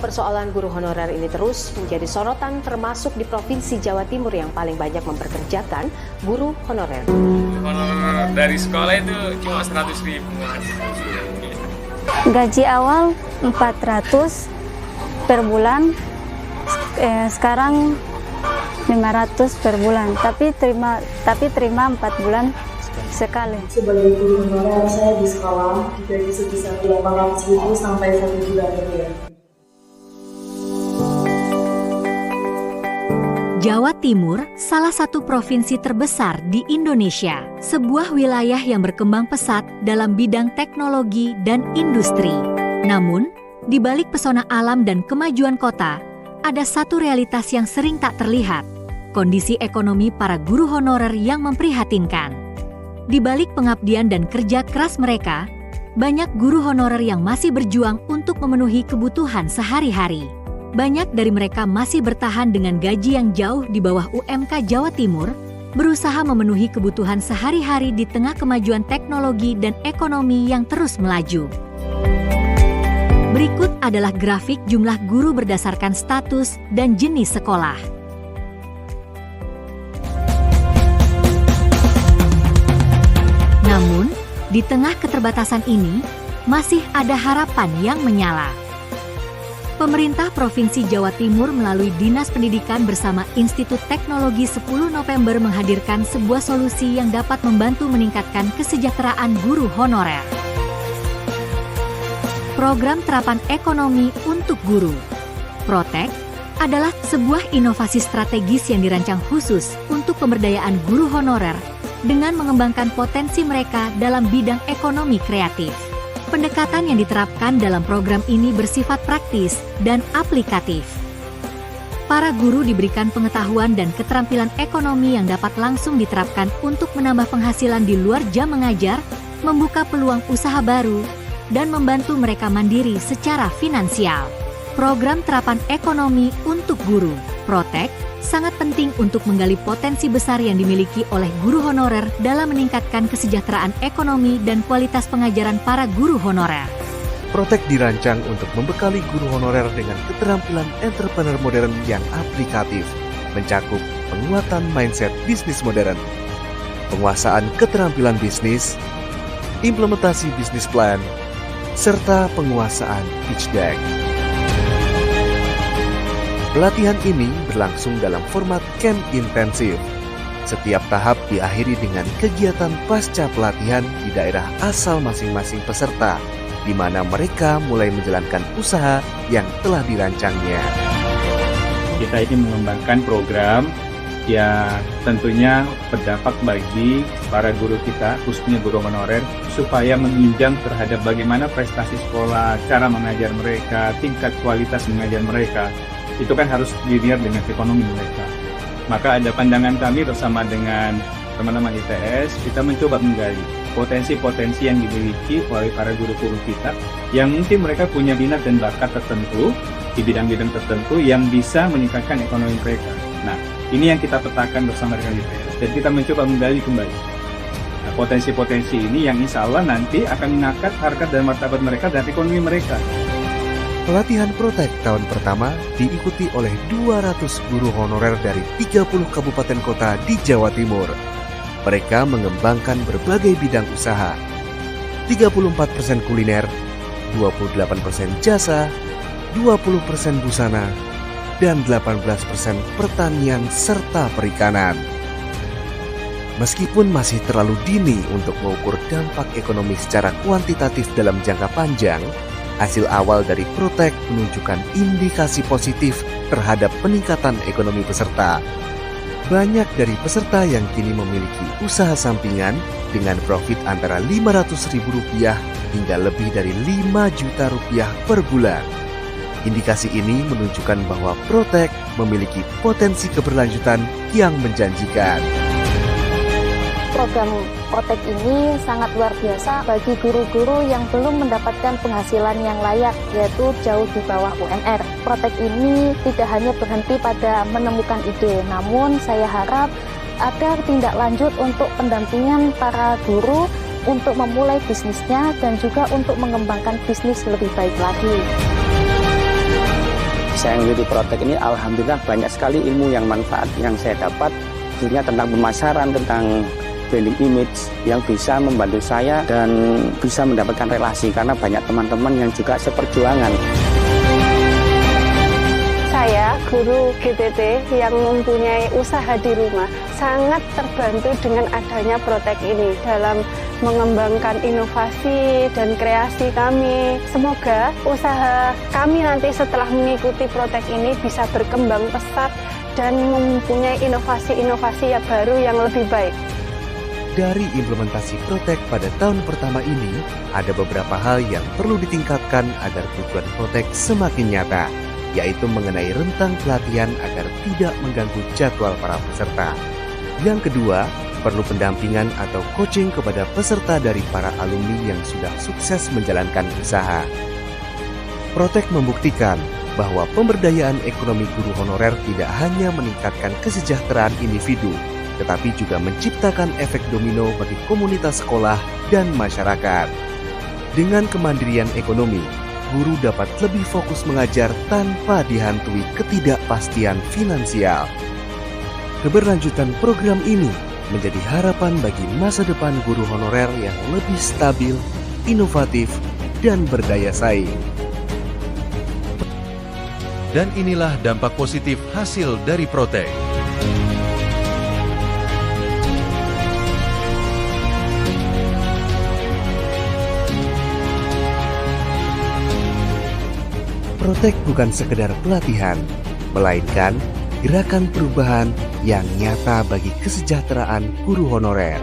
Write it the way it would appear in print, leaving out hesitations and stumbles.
persoalan guru honorer ini terus menjadi sorotan termasuk di Provinsi Jawa Timur yang paling banyak memperkerjakan guru honorer. Honor dari sekolah itu cuma 100.000. Gaji awal 400 per bulan, sekarang 500 per bulan, tapi terima 4 bulan sekali. Sebagai guru honorer saya di sekolah digaji sebesar 800.000 sampai 1 juta rupiah. Jawa Timur, salah satu provinsi terbesar di Indonesia, sebuah wilayah yang berkembang pesat dalam bidang teknologi dan industri. Namun, di balik pesona alam dan kemajuan kota, ada satu realitas yang sering tak terlihat, kondisi ekonomi para guru honorer yang memprihatinkan. Di balik pengabdian dan kerja keras mereka, banyak guru honorer yang masih berjuang untuk memenuhi kebutuhan sehari-hari. Banyak dari mereka masih bertahan dengan gaji yang jauh di bawah UMK Jawa Timur, berusaha memenuhi kebutuhan sehari-hari di tengah kemajuan teknologi dan ekonomi yang terus melaju. Berikut adalah grafik jumlah guru berdasarkan status dan jenis sekolah. Namun, di tengah keterbatasan ini, masih ada harapan yang menyala. Pemerintah Provinsi Jawa Timur melalui Dinas Pendidikan bersama Institut Teknologi 10 November menghadirkan sebuah solusi yang dapat membantu meningkatkan kesejahteraan guru honorer. Program Terapan Ekonomi untuk Guru, Protek, adalah sebuah inovasi strategis yang dirancang khusus untuk pemberdayaan guru honorer dengan mengembangkan potensi mereka dalam bidang ekonomi kreatif. Pendekatan yang diterapkan dalam program ini bersifat praktis dan aplikatif. Para guru diberikan pengetahuan dan keterampilan ekonomi yang dapat langsung diterapkan untuk menambah penghasilan di luar jam mengajar, membuka peluang usaha baru, dan membantu mereka mandiri secara finansial. Program Terapan Ekonomi untuk Guru, Protek, sangat penting untuk menggali potensi besar yang dimiliki oleh guru honorer dalam meningkatkan kesejahteraan ekonomi dan kualitas pengajaran para guru honorer. Protek dirancang untuk membekali guru honorer dengan keterampilan entrepreneur modern yang aplikatif, mencakup penguatan mindset bisnis modern, penguasaan keterampilan bisnis, implementasi bisnis plan, serta penguasaan pitch deck. Pelatihan ini berlangsung dalam format camp intensif. Setiap tahap diakhiri dengan kegiatan pasca pelatihan di daerah asal masing-masing peserta, di mana mereka mulai menjalankan usaha yang telah dirancangnya. Kita ini mengembangkan program yang tentunya berdampak bagi para guru kita, khususnya guru honorer, supaya menunjang terhadap bagaimana prestasi sekolah, cara mengajar mereka, tingkat kualitas mengajar mereka. Itu kan harus dilihat dengan ekonomi mereka. Maka ada pandangan kami bersama dengan teman-teman ITS, kita mencoba menggali potensi-potensi yang dimiliki oleh para guru-guru kita, yang mungkin mereka punya minat dan bakat tertentu di bidang-bidang tertentu yang bisa meningkatkan ekonomi mereka. Nah, ini yang kita petakan bersama dengan ITS, dan kita mencoba menggali kembali. Nah, potensi-potensi ini yang insya Allah nanti akan mengangkat harkat dan martabat mereka dan ekonomi mereka. Pelatihan Protek tahun pertama diikuti oleh 200 guru honorer dari 30 kabupaten kota di Jawa Timur. Mereka mengembangkan berbagai bidang usaha, 34% kuliner, 28% jasa, 20% busana, dan 18% pertanian serta perikanan. Meskipun masih terlalu dini untuk mengukur dampak ekonomi secara kuantitatif dalam jangka panjang, hasil awal dari Protek menunjukkan indikasi positif terhadap peningkatan ekonomi peserta. Banyak dari peserta yang kini memiliki usaha sampingan dengan profit antara Rp500.000 hingga lebih dari Rp5 juta per bulan. Indikasi ini menunjukkan bahwa Protek memiliki potensi keberlanjutan yang menjanjikan. Program Protek ini sangat luar biasa bagi guru-guru yang belum mendapatkan penghasilan yang layak, yaitu jauh di bawah UMR. Protek ini tidak hanya berhenti pada menemukan ide, namun saya harap ada tindak lanjut untuk pendampingan para guru untuk memulai bisnisnya dan juga untuk mengembangkan bisnis lebih baik lagi. Saya mengikuti Protek ini, alhamdulillah banyak sekali ilmu yang manfaat yang saya dapat, khususnya tentang pemasaran, tentang branding image yang bisa membantu saya dan bisa mendapatkan relasi karena banyak teman-teman yang juga seperjuangan. Saya, guru GTT yang mempunyai usaha di rumah, sangat terbantu dengan adanya Protek ini dalam mengembangkan inovasi dan kreasi kami. Semoga usaha kami nanti setelah mengikuti Protek ini bisa berkembang pesat dan mempunyai inovasi-inovasi yang baru yang lebih baik. Dari implementasi Protek pada tahun pertama ini, ada beberapa hal yang perlu ditingkatkan agar tujuan Protek semakin nyata, yaitu mengenai rentang pelatihan agar tidak mengganggu jadwal para peserta. Yang kedua, perlu pendampingan atau coaching kepada peserta dari para alumni yang sudah sukses menjalankan usaha. Protek membuktikan bahwa pemberdayaan ekonomi guru honorer tidak hanya meningkatkan kesejahteraan individu, tetapi juga menciptakan efek domino bagi komunitas sekolah dan masyarakat. Dengan kemandirian ekonomi, guru dapat lebih fokus mengajar tanpa dihantui ketidakpastian finansial. Keberlanjutan program ini menjadi harapan bagi masa depan guru honorer yang lebih stabil, inovatif, dan berdaya saing. Dan inilah dampak positif hasil dari Protek. Protek bukan sekedar pelatihan, melainkan gerakan perubahan yang nyata bagi kesejahteraan guru honorer.